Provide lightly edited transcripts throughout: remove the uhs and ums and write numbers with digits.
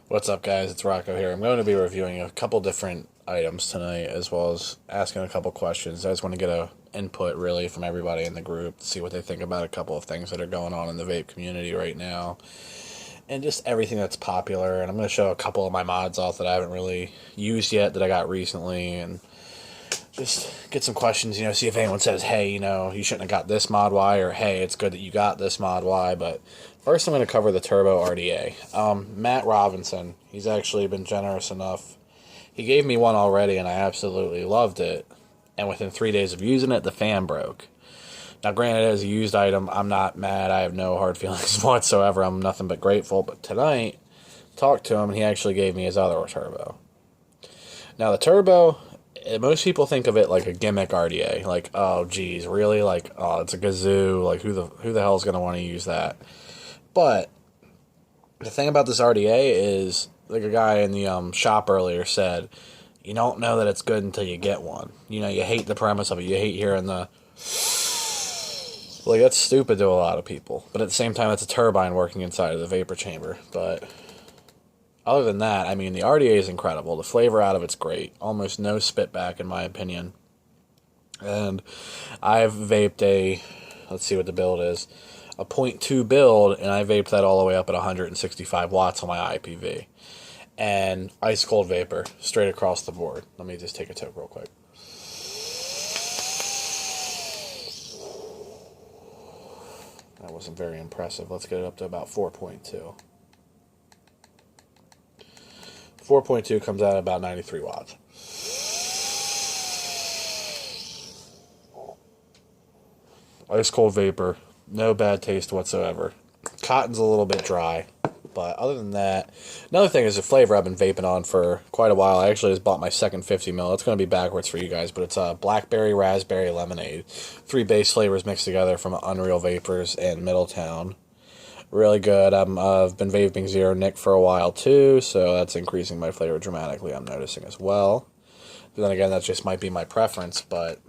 What's up, guys? It's Rocco here. I'm going to be reviewing a couple different items tonight, as well as asking a couple questions. I just want to get a input, really, from everybody in the group to see what they think about a couple of things that are going on in the vape community right now, and just everything that's popular. And I'm going to show a couple of my mods off that I haven't really used yet that I got recently, and just get some questions, see if anyone says, hey, you shouldn't have got this mod, why, or hey, it's good that you got this mod, why. But first I'm going to cover the Turbo RDA. Matt Robinson, he's actually been generous enough. He gave me one already, and I absolutely loved it. And within 3 days of using it, the fan broke. Now, granted, as a used item, I'm not mad. I have no hard feelings whatsoever. I'm nothing but grateful. But tonight, talked to him, and he actually gave me his other Turbo. Now, the Turbo, most people think of it like a gimmick RDA. Like, oh, geez, really? Like, oh, it's a Gazoo. Like, who the hell is going to want to use that? But the thing about this RDA is, like a guy in the shop earlier said, you don't know that it's good until you get one. You hate the premise of it. You hate hearing the... Like, that's stupid to a lot of people. But at the same time, it's a turbine working inside of the vapor chamber. But other than that, I mean, the RDA is incredible. The flavor out of it's great. Almost no spit back, in my opinion. And I've vaped let's see what the build is, a .2 build, and I vaped that all the way up at 165 watts on my IPV. And ice cold vapor, straight across the board. Let me just take a toke real quick. That wasn't very impressive. Let's get it up to about 4.2. 4.2 comes out at about 93 watts. Ice cold vapor, no bad taste whatsoever. Cotton's a little bit dry, but other than that, another thing is the flavor I've been vaping on for quite a while. I actually just bought my second 50 mil. It's going to be backwards for you guys, but it's blackberry, raspberry, lemonade. 3 base flavors mixed together from Unreal Vapors and Middletown. Really good. I've been vaping Zero Nick for a while too, so that's increasing my flavor dramatically, I'm noticing as well. But then again, that just might be my preference, but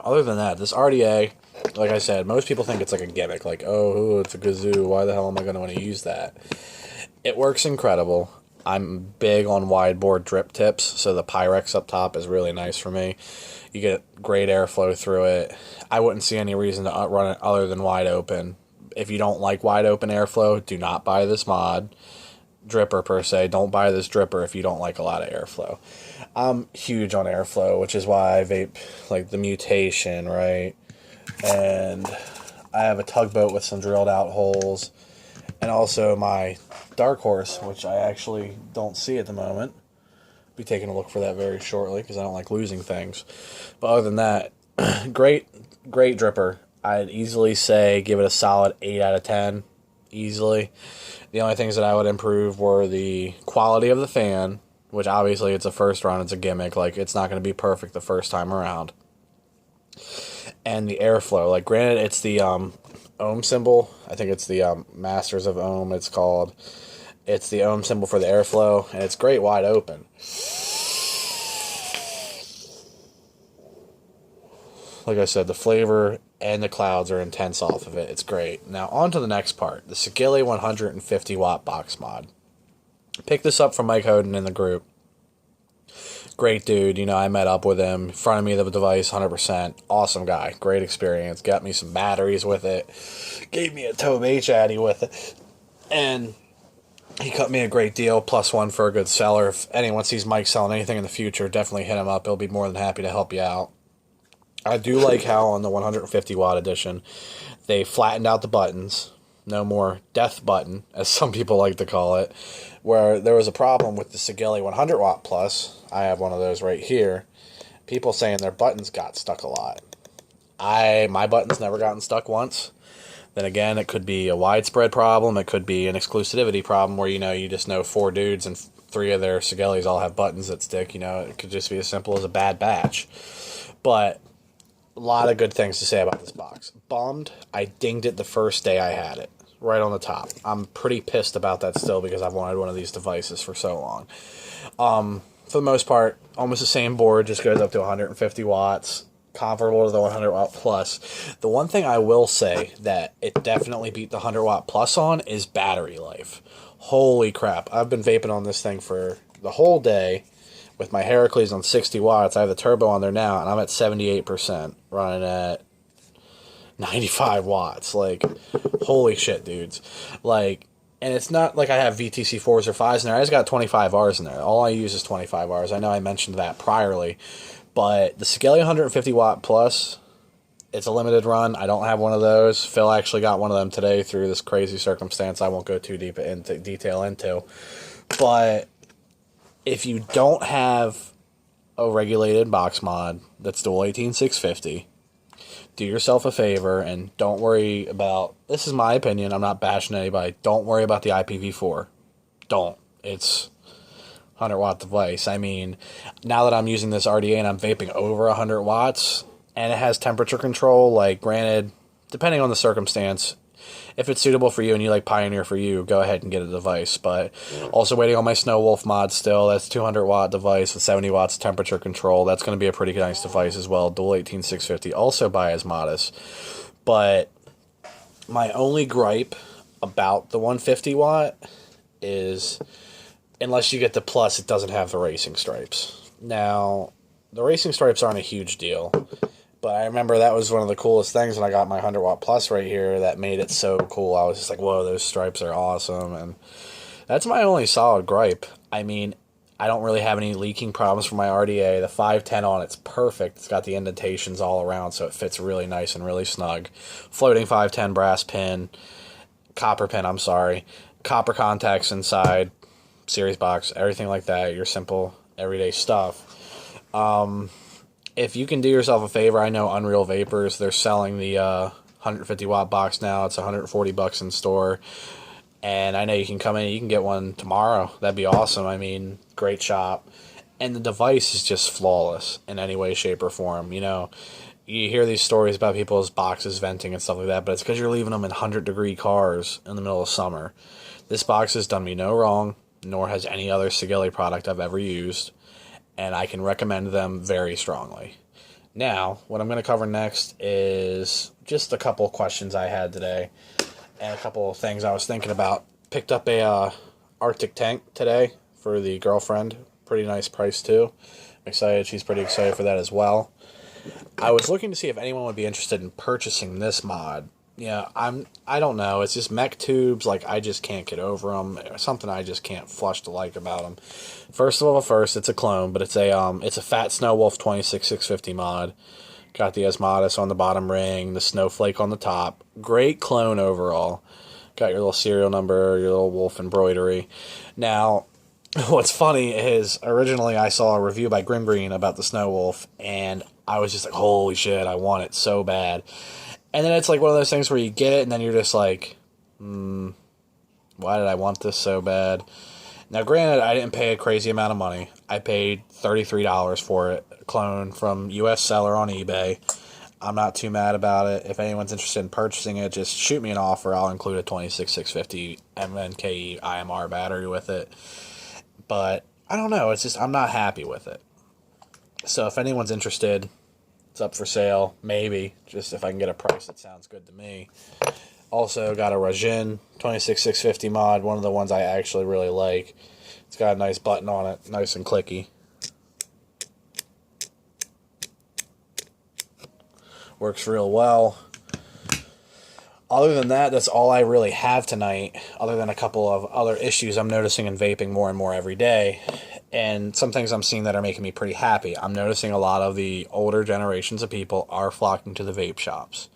other than that, this RDA, like I said, most people think it's like a gimmick, like, oh, it's a Gazoo, why the hell am I going to want to use that? It works incredible. I'm big on wide bore drip tips, so the Pyrex up top is really nice for me. You get great airflow through it. I wouldn't see any reason to run it other than wide open. If you don't like wide open airflow, do not buy this mod. Dripper, per se. Don't buy this dripper if you don't like a lot of airflow. I'm huge on airflow, which is why I vape, like, the Mutation, right? And I have a tugboat with some drilled out holes. And also my Dark Horse, which I actually don't see at the moment. Be taking a look for that very shortly, because I don't like losing things. But other than that, great dripper. I'd easily say give it a solid 8 out of 10, easily. The only things that I would improve were the quality of the fan, which obviously it's a first run, it's a gimmick, like it's not going to be perfect the first time around. And the airflow, like granted it's the ohm symbol, I think it's the Masters of Ohm it's called. It's the ohm symbol for the airflow, and it's great wide open. Like I said, the flavor and the clouds are intense off of it. It's great. Now, on to the next part. The Sigelei 150 watt box mod. Picked this up from Mike Hoden in the group. Great dude. I met up with him. In front of me, the device, 100%. Awesome guy. Great experience. Got me some batteries with it. Gave me a Tobe H-Addy with it. And he cut me a great deal, +1 for a good seller. If anyone sees Mike selling anything in the future, definitely hit him up. He'll be more than happy to help you out. I do like how on the 150 watt edition, they flattened out the buttons. No more death button, as some people like to call it, where there was a problem with the Sigelei 100 watt plus. I have one of those right here. People saying their buttons got stuck a lot. My buttons never gotten stuck once. Then again, it could be a widespread problem. It could be an exclusivity problem where, you just know 4 dudes and 3 of their Sigeleis all have buttons that stick. It could just be as simple as a bad batch. But a lot of good things to say about this box. Bummed, I dinged it the first day I had it, right on the top. I'm pretty pissed about that still because I've wanted one of these devices for so long. For the most part, almost the same board, just goes up to 150 watts, comparable to the 100 watt plus. The one thing I will say that it definitely beat the 100 watt plus on is battery life. Holy crap. I've been vaping on this thing for the whole day with my Heracles on 60 watts. I have the turbo on there now, and I'm at 78%, running at 95 watts. Like, holy shit, dudes. Like, and it's not like I have VTC 4s or 5s in there. I just got 25 Rs in there. All I use is 25 Rs. I know I mentioned that priorly. But the Sigelei 150 watt plus, it's a limited run. I don't have one of those. Phil actually got one of them today through this crazy circumstance I won't go too deep into detail into. But if you don't have a regulated box mod that's dual 18650, do yourself a favor and don't worry about, this is my opinion, I'm not bashing anybody, don't worry about the IPv4. Don't. It's 100 watt device. I mean, now that I'm using this RDA and I'm vaping over 100 watts, and it has temperature control, like, granted, depending on the circumstance, if it's suitable for you and you like Pioneer for you, go ahead and get a device. But also waiting on my Snow Wolf mod still. That's 200 watt device with 70 watts temperature control. That's going to be a pretty nice device as well. Dual 18650, also by Asmodus. But my only gripe about the 150 watt is, unless you get the plus, it doesn't have the racing stripes. Now, the racing stripes aren't a huge deal. But I remember that was one of the coolest things when I got my 100 watt plus right here that made it so cool. I was just like, whoa, those stripes are awesome. And that's my only solid gripe. I mean, I don't really have any leaking problems for my RDA. The 510 on it's perfect. It's got the indentations all around, so it fits really nice and really snug. Floating 510 brass pin, copper contacts inside, series box, everything like that. Your simple everyday stuff. If you can do yourself a favor, I know Unreal Vapors, they're selling the 150 watt box now. It's $140 in store. And I know you can come in and you can get one tomorrow. That'd be awesome. I mean, great shop. And the device is just flawless in any way, shape, or form. You know, you hear these stories about people's boxes venting and stuff like that, but it's because you're leaving them in 100-degree cars in the middle of summer. This box has done me no wrong, nor has any other Sigelei product I've ever used. And I can recommend them very strongly. Now, what I'm going to cover next is just a couple of questions I had today and a couple of things I was thinking about. Picked up a Arctic tank today for the girlfriend. Pretty nice price, too. I'm excited. She's pretty excited for that as well. I was looking to see if anyone would be interested in purchasing this mod. Yeah, I don't know. It's just mech tubes. Like, I just can't get over them. Something I just can't flush to like about them. First of all, it's a clone, but it's a Fat Snow Wolf 26650 mod. Got the Asmodus on the bottom ring, the Snowflake on the top. Great clone overall. Got your little serial number, your little wolf embroidery. Now, what's funny is originally I saw a review by Grim Green about the Snow Wolf, and I was just like, holy shit, I want it so bad. And then it's like one of those things where you get it, and then you're just like, why did I want this so bad? Now, granted, I didn't pay a crazy amount of money. I paid $33 for it, a clone from US seller on eBay. I'm not too mad about it. If anyone's interested in purchasing it, just shoot me an offer. I'll include a 26650 MNKE IMR battery with it. But I don't know. It's just I'm not happy with it. So if anyone's interested, it's up for sale, maybe, just if I can get a price that sounds good to me. Also got a Rajin 26650 mod, one of the ones I actually really like. It's got a nice button on it, nice and clicky. Works real well. Other than that, that's all I really have tonight, other than a couple of other issues I'm noticing in vaping more and more every day. And some things I'm seeing that are making me pretty happy. I'm noticing a lot of the older generations of people are flocking to the vape shops.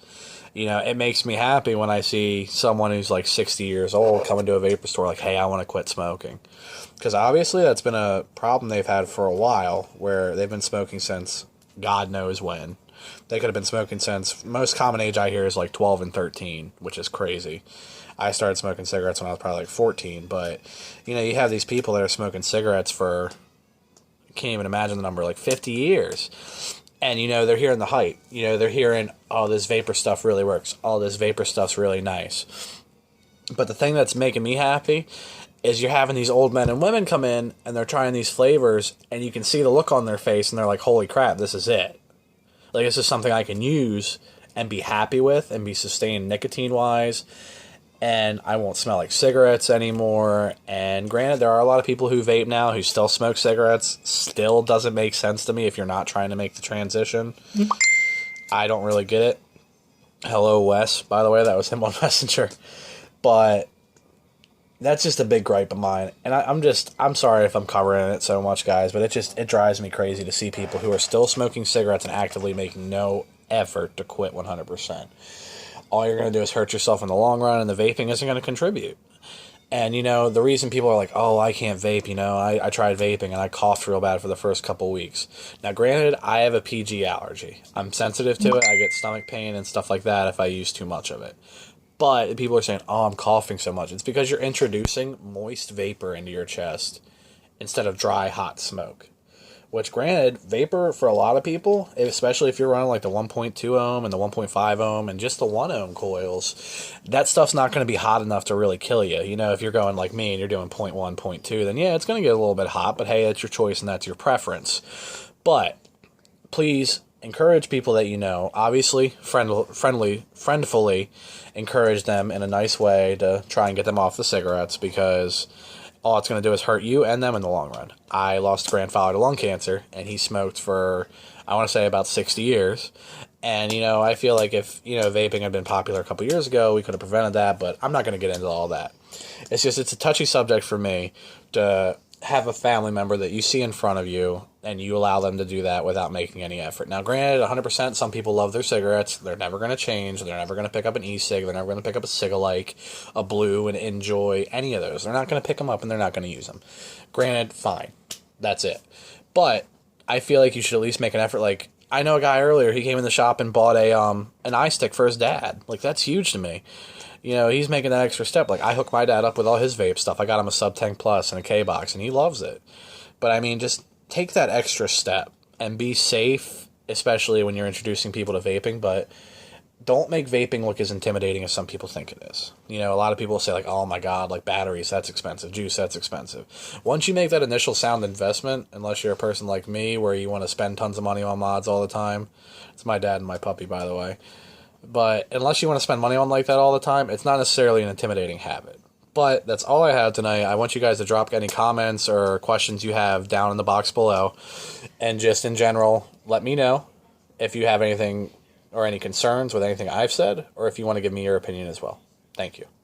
You know, it makes me happy when I see someone who's like 60 years old coming to a vapor store like, hey, I want to quit smoking. Because obviously that's been a problem they've had for a while, where they've been smoking since God knows when. They could have been smoking since, most common age I hear is like 12 and 13, which is crazy. I started smoking cigarettes when I was probably like 14, but, you know, you have these people that are smoking cigarettes for, I can't even imagine the number, like 50 years. And, you know, they're hearing the hype. You know, they're hearing, oh, this vapor stuff really works. Oh, this vapor stuff's really nice. But the thing that's making me happy is you're having these old men and women come in, and they're trying these flavors, and you can see the look on their face, and they're like, holy crap, this is it. Like, this is something I can use and be happy with and be sustained nicotine-wise. and I won't smell like cigarettes anymore. And granted, there are a lot of people who vape now who still smoke cigarettes. Still doesn't make sense to me if you're not trying to make the transition. I don't really get it. Hello, Wes, by the way, that was him on Messenger. But that's just a big gripe of mine. And I'm sorry if I'm covering it so much, guys, but it drives me crazy to see people who are still smoking cigarettes and actively making no effort to quit 100%. All you're going to do is hurt yourself in the long run, and the vaping isn't going to contribute. And, the reason people are like, oh, I can't vape, I tried vaping and I coughed real bad for the first couple weeks. Now, granted, I have a PG allergy. I'm sensitive to it. I get stomach pain and stuff like that if I use too much of it. But people are saying, oh, I'm coughing so much. It's because you're introducing moist vapor into your chest instead of dry, hot smoke. Which, granted, vapor for a lot of people, especially if you're running like the 1.2 ohm and the 1.5 ohm and just the 1 ohm coils, that stuff's not going to be hot enough to really kill you. If you're going like me and you're doing 0.1, 0.2, then yeah, it's going to get a little bit hot, but hey, that's your choice and that's your preference. But please encourage people that obviously friendfully encourage them in a nice way to try and get them off the cigarettes, because all it's going to do is hurt you and them in the long run. I lost a grandfather to lung cancer, and he smoked for, I want to say, about 60 years. And, I feel like if, vaping had been popular a couple years ago, we could have prevented that, but I'm not going to get into all that. It's a touchy subject for me to have a family member that you see in front of you, and you allow them to do that without making any effort. Now, granted, 100%, some people love their cigarettes. They're never going to change. They're never going to pick up an e-cig. They're never going to pick up a Sigelei, a Blue, an Enjoy, any of those. They're not going to pick them up, and they're not going to use them. Granted, fine. That's it. But I feel like you should at least make an effort. Like, I know a guy earlier, he came in the shop and bought an iStick for his dad. Like, that's huge to me. He's making that extra step. Like, I hook my dad up with all his vape stuff. I got him a Sub Tank Plus and a K-Box, and he loves it. But, I mean, just take that extra step and be safe, especially when you're introducing people to vaping. But don't make vaping look as intimidating as some people think it is. A lot of people say, like, oh, my God, like, batteries, that's expensive. Juice, that's expensive. Once you make that initial sound investment, unless you're a person like me where you want to spend tons of money on mods all the time. It's my dad and my puppy, by the way. But unless you want to spend money on like that all the time, it's not necessarily an intimidating habit. But that's all I have tonight. I want you guys to drop any comments or questions you have down in the box below. And just in general, let me know if you have anything or any concerns with anything I've said, or if you want to give me your opinion as well. Thank you.